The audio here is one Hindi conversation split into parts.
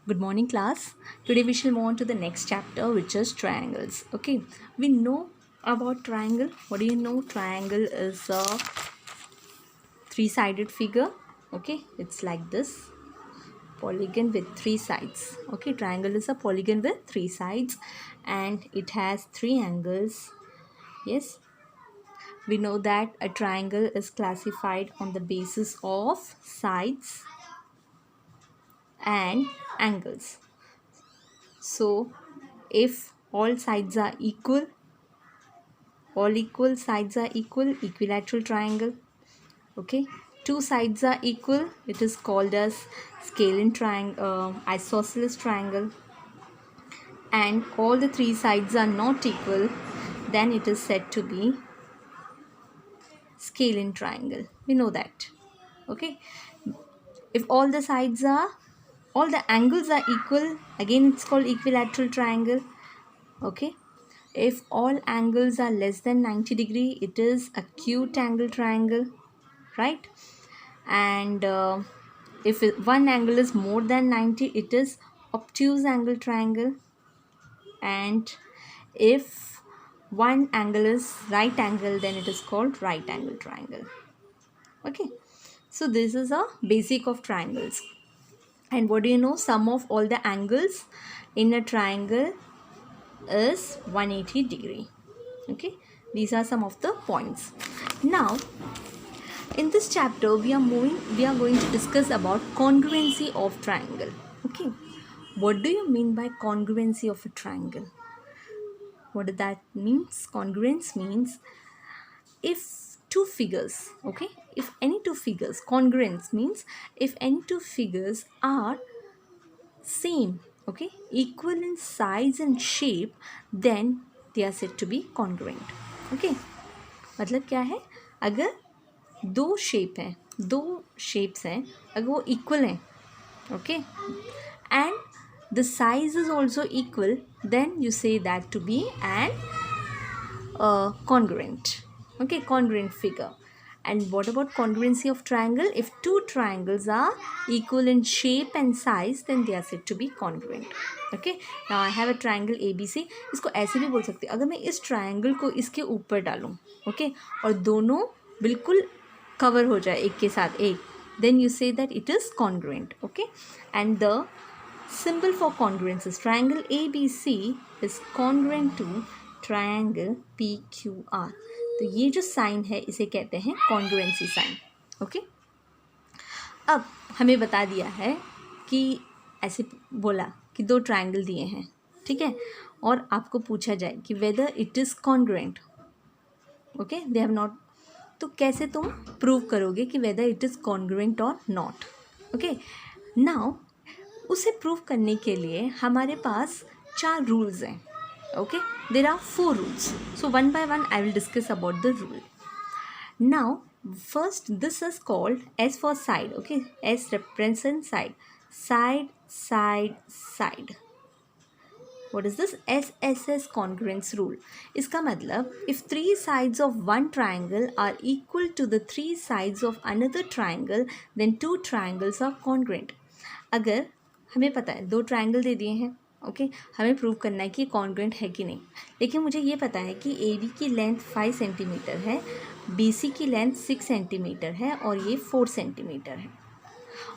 Good morning, class. Today we shall move on to the next chapter, which is triangles. Okay, we know about triangle. What do you know? Triangle is a three-sided figure. Okay, it's like this polygon with three sides. Okay, triangle is a polygon with three sides and it has three angles. Yes, we know that a triangle is classified on the basis of sides and angles. So, if all sides are equal, all equal sides are equal, equilateral triangle. Okay, two sides are equal, it is called as scalene triangle, isosceles triangle. And all the three sides are not equal, then it is said to be scalene triangle. We know that. Okay, if all the angles are equal, again it's called equilateral triangle. Okay, if all angles are less than 90 degree, it is acute angle triangle, right? And if one angle is more than 90, it is obtuse angle triangle. And if one angle is right angle, then it is called right angle triangle. Okay, so this is a basic of triangles. And what do you know? Sum of all the angles in a triangle is 180 degree. Okay, these are some of the points. Now in this chapter we are going to discuss about congruency of triangle. Okay, what do you mean by congruency of a triangle? What does that means? Congruence means if two figures, okay, if any two figures, congruence means if any two figures are same, okay, equal in size and shape, then they are said to be congruent. Okay, मतलब क्या है? अगर दो शेप हैं, दो शेप्स हैं, अगर वो इक्वल हैं, okay, and the size is also equal, then you say that to be an congruent. Okay, congruent figure. And what about congruency of triangle? If two triangles are equal in shape and size, then they are said to be congruent. Okay, now I have a triangle ABC. इसको ऐसे भी बोल सकते हैं, अगर मैं इस triangle को इसके ऊपर डालूँ, okay, और दोनों बिल्कुल cover हो जाए एक के साथ एक, then you say that it is congruent. Okay, and the symbol for congruence is triangle ABC is congruent to triangle PQR. तो ये जो साइन है इसे कहते हैं कॉन्ग्रुएंसी साइन. ओके, अब हमें बता दिया है कि ऐसे बोला कि दो ट्रायंगल दिए हैं, ठीक है, और आपको पूछा जाए कि whether it is congruent. Okay, they have not, तो कैसे तुम प्रूव करोगे कि वेदर इट इज़ कॉन्ग्रुएंट और नॉट? ओके, नाउ उसे प्रूव करने के लिए हमारे पास चार रूल्स हैं. Okay, there are four rules, so one by one I will discuss about the rule. Now first, this is called S for side. Okay, S represents side, side, side, side. What is this? SSS congruence rule. इसका मतलब if three sides of one triangle are equal to the three sides of another triangle, then two triangles are congruent. अगर हमें पता है दो ट्रायंगल दे दिए हैं, ओके, हमें प्रूव करना है कि कॉन्ग्रुएंट है कि नहीं, लेकिन मुझे ये पता है कि ए बी की लेंथ 5 सेंटीमीटर है, बी सी की लेंथ 6 सेंटीमीटर है और ये 4 सेंटीमीटर है,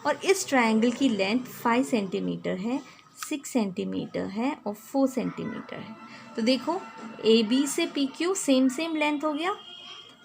और इस ट्रायंगल की लेंथ 5 सेंटीमीटर है, 6 सेंटीमीटर है और 4 सेंटीमीटर है. तो देखो ए बी से P Q same same length हो गया,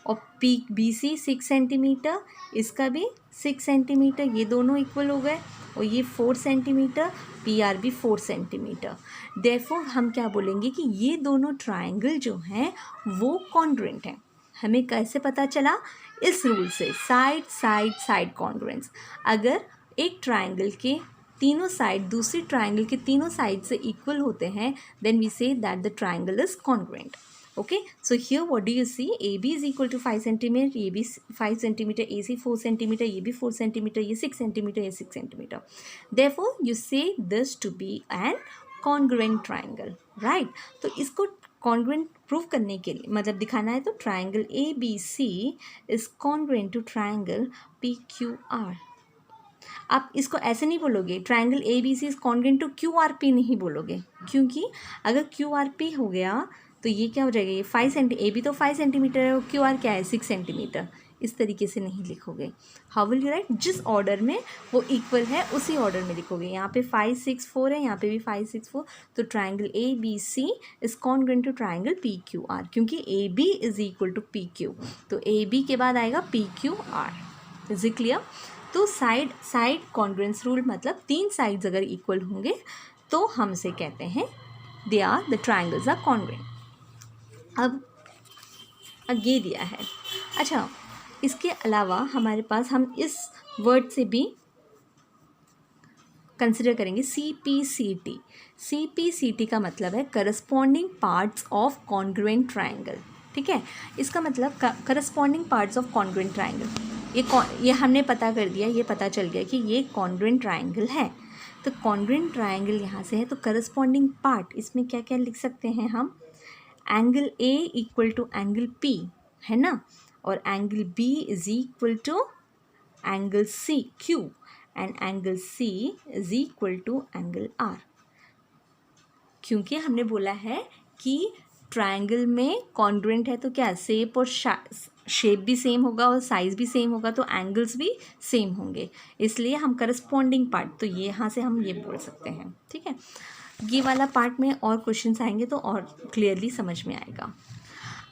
और पी बी सी 6 सेंटीमीटर, इसका भी 6 सेंटीमीटर, ये दोनों इक्वल हो गए, और ये 4 सेंटीमीटर, पी आर भी 4 सेंटीमीटर. देयरफॉर हम क्या बोलेंगे कि ये दोनों ट्रायंगल जो हैं वो कॉन्ग्रुएंट हैं. हमें कैसे पता चला? इस रूल से, साइड साइड साइड कॉन्ग्रुएंस. अगर एक ट्रायंगल के तीनों साइड दूसरी ट्रायंगल के तीनों साइड से इक्वल होते हैं, then we say that the triangle is congruent. Okay, so here what do you see? AB is equal to 5 centimeter, AB 5 centimeter, AC 4 centimeter, ये भी 4 centimeter, ये 6 centimeter, ये 6 centimeter. Therefore, you say this to be an congruent triangle, right? तो इसको congruent proof करने के लिए मतलब दिखाना है तो triangle ABC is congruent to triangle PQR. आप इसको ऐसे नहीं बोलोगे triangle A B C is congruent to Q R P, नहीं बोलोगे, क्योंकि अगर क्यू आर पी हो गया तो ये क्या हो जाएगा, ये 5 ए बी तो 5 सेंटीमीटर है और क्यू आर क्या है 6 सेंटीमीटर, इस तरीके से नहीं लिखोगे। हाउ विल यू राइट, जिस ऑर्डर में वो इक्वल है उसी ऑर्डर में लिखोगे। यहाँ पे 5 6 4 है, यहाँ पे भी 5 6 4, तो triangle A B C is congruent to triangle P Q R, क्योंकि A B is equal to P Q, तो ए बी के बाद आएगा P Q R. Is it clear? तो साइड कॉन्ग्रुएंस रूल मतलब 3 साइड्स अगर इक्वल होंगे तो हमसे कहते हैं they are the triangles are congruent. अब ये दिया है। अच्छा, इसके अलावा हमारे पास हम इस वर्ड से भी कंसिडर करेंगे C P C T. C P C T का मतलब है corresponding parts of congruent triangle. ठीक है, इसका मतलब corresponding parts of congruent triangle. ये हमने पता कर दिया, ये पता चल गया कि ये कॉन्ग्रुएंट ट्राइंगल है। तो कॉन्ग्रुएंट ट्राइंगल यहाँ से है, तो करस्पॉन्डिंग पार्ट इसमें क्या क्या लिख सकते हैं हम, angle A equal to angle P है ना, और angle B is equal to angle C Q, and angle C is equal to angle R. क्योंकि हमने बोला है कि ट्राइंगल में कॉन्ग्रुएंट है तो क्या शेप और शेप भी सेम होगा और साइज भी सेम होगा, तो एंगल्स भी सेम होंगे, इसलिए हम करस्पॉन्डिंग पार्ट, तो ये यहाँ से हम ये बोल सकते हैं। ठीक है, ये वाला पार्ट में और क्वेश्चंस आएंगे तो और क्लियरली समझ में आएगा।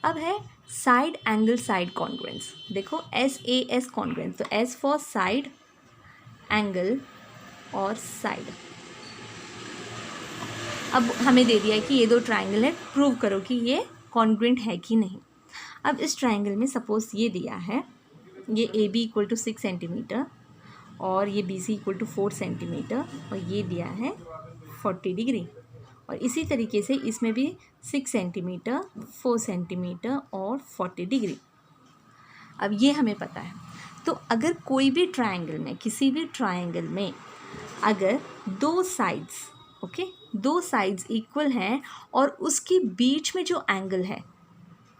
अब है साइड एंगल साइड कॉन्ग्रुएंस। देखो एस ए एस कॉन्ग्रुएंस, तो एस फॉर साइड एंगल और साइड। अब हमें दे दिया है कि ये दो ट्राइंगल है, प्रूव करो कि ये कॉन्ग्रुएंट है कि नहीं। अब इस ट्राइंगल में सपोज ये दिया है, ये A B equal to 6 centimetre और ये B C equal to 4 centimetre और ये दिया है 40 डिग्री, और इसी तरीके से इसमें भी 6 सेंटीमीटर 4 सेंटीमीटर और 40 डिग्री। अब ये हमें पता है। तो अगर कोई भी ट्राइंगल में, किसी भी ट्राइंगल में अगर दो साइड्स, ओके, दो साइड्स इक्वल हैं और उसके बीच में जो एंगल है,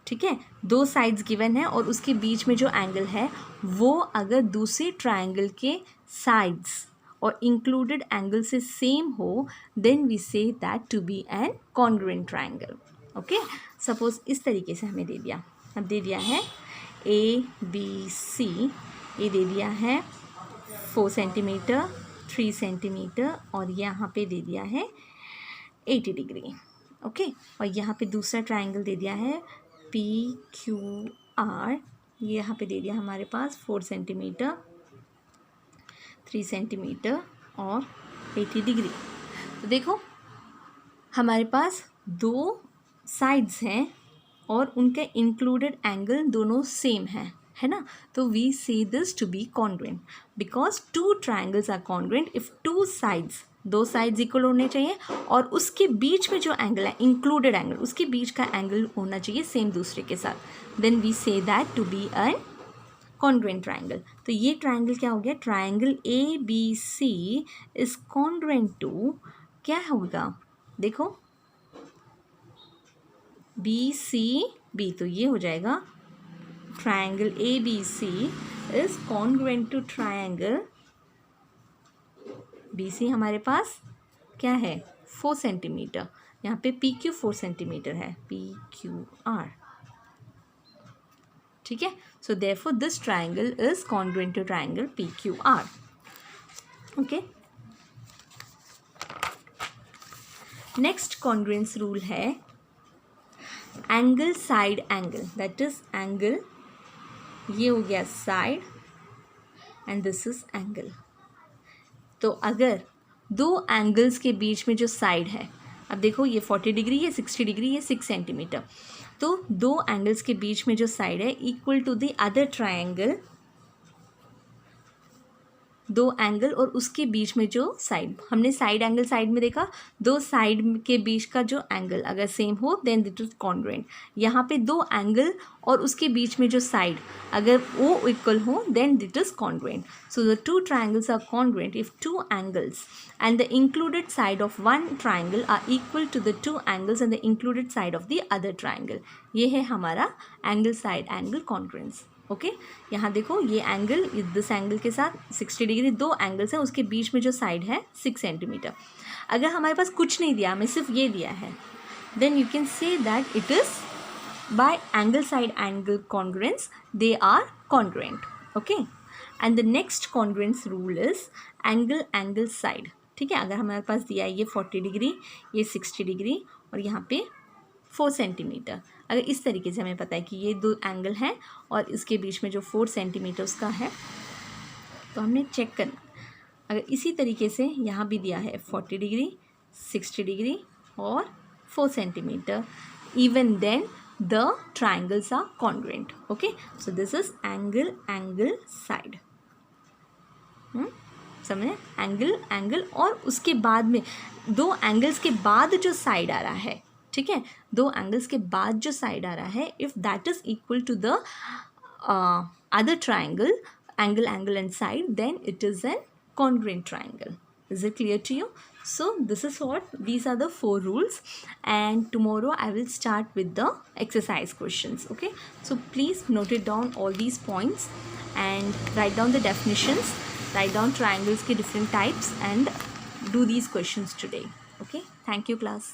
ठीक है, दो साइड्स गिवन है और उसके बीच में जो एंगल है वो अगर दूसरे ट्राइंगल के साइड्स और इंक्लूडेड एंगल से सेम हो, then we say that to be an congruent triangle. Okay, suppose इस तरीके से हमें दे दिया, अब दे दिया है ए बी सी, ये दे दिया है 4 सेंटीमीटर 3 सेंटीमीटर और यहाँ पे दे दिया है 80 डिग्री। ओके, और यहाँ पे दूसरा ट्राइंगल दे दिया है पी क्यू आर, ये यहाँ पे दे दिया हमारे पास 4 सेंटीमीटर 3 सेंटीमीटर और 80 डिग्री। तो देखो हमारे पास दो साइड्स हैं और उनके इंक्लूडेड एंगल दोनों सेम है ना, तो we say this to be congruent because two triangles are congruent if two sides, दो साइड्स इक्वल होने चाहिए और उसके बीच में जो एंगल है इंक्लूडेड एंगल, उसके बीच का एंगल होना चाहिए सेम दूसरे के साथ, then we say that to be an congruent triangle. तो ये ट्राइंगल क्या हो गया, triangle A B C is congruent to, क्या होगा देखो बी सी बी, तो ये हो जाएगा triangle A B C is congruent to triangle B C, हमारे पास क्या है 4 सेंटीमीटर, यहाँ पे पी क्यू 4 सेंटीमीटर है, पी क्यू आर। ठीक है, so therefore this triangle is congruent to triangle P Q R. Okay, next congruence rule है angle side angle, that is angle, ये हो गया side and this is angle. तो अगर दो एंगल्स के बीच में जो साइड है, अब देखो ये 40 डिग्री, ये 60 डिग्री, ये 6 सेंटीमीटर, तो दो एंगल्स के बीच में जो साइड है equal to the other triangle, दो एंगल और उसके बीच में जो साइड, हमने साइड एंगल साइड में देखा, दो साइड के बीच का जो एंगल अगर सेम हो देन दिट इज कॉन्ग्रुएंट। यहाँ पे दो एंगल और उसके बीच में जो साइड अगर वो इक्वल हो then that is congruent. So the two triangles are congruent if two angles and the included side of one triangle are equal to the two angles and the included side of the other triangle. ये है हमारा angle side angle congruence. Okay यहाँ देखो ये एंगल दिस एंगल के साथ 60 डिग्री, दो एंगल्स हैं, उसके बीच में जो साइड है 6 सेंटीमीटर। अगर हमारे पास कुछ नहीं दिया, हमें सिर्फ ये दिया है, then you can say that it is by angle side angle congruence they are congruent. Okay, and the next congruence rule is angle side. ठीक है, अगर हमारे पास दिया है ये 40 डिग्री, ये 60 डिग्री और यहाँ पे 4 सेंटीमीटर, अगर इस तरीके से हमें पता है कि ये दो एंगल हैं और इसके बीच में जो 4 सेंटीमीटर उसका है, तो हमने चेक करना। अगर इसी तरीके से यहाँ भी दिया है 40 डिग्री, 60 डिग्री और 4 centimetre, even then the triangles are congruent. Okay, so this is angle side. समझे, एंगल और उसके बाद में दो एंगल्स के बाद जो साइड आ रहा है, ठीक है, दो एंगल्स के बाद जो साइड आ रहा है, if that is equal to the other triangle, angle and side, then it is an congruent triangle. Is it clear to you? So this is what, these are the 4 rules, and tomorrow I will start with the exercise questions. Okay, so please note it down all these points and write down the definitions, write down triangles के different types and do these questions today. Okay, thank you class.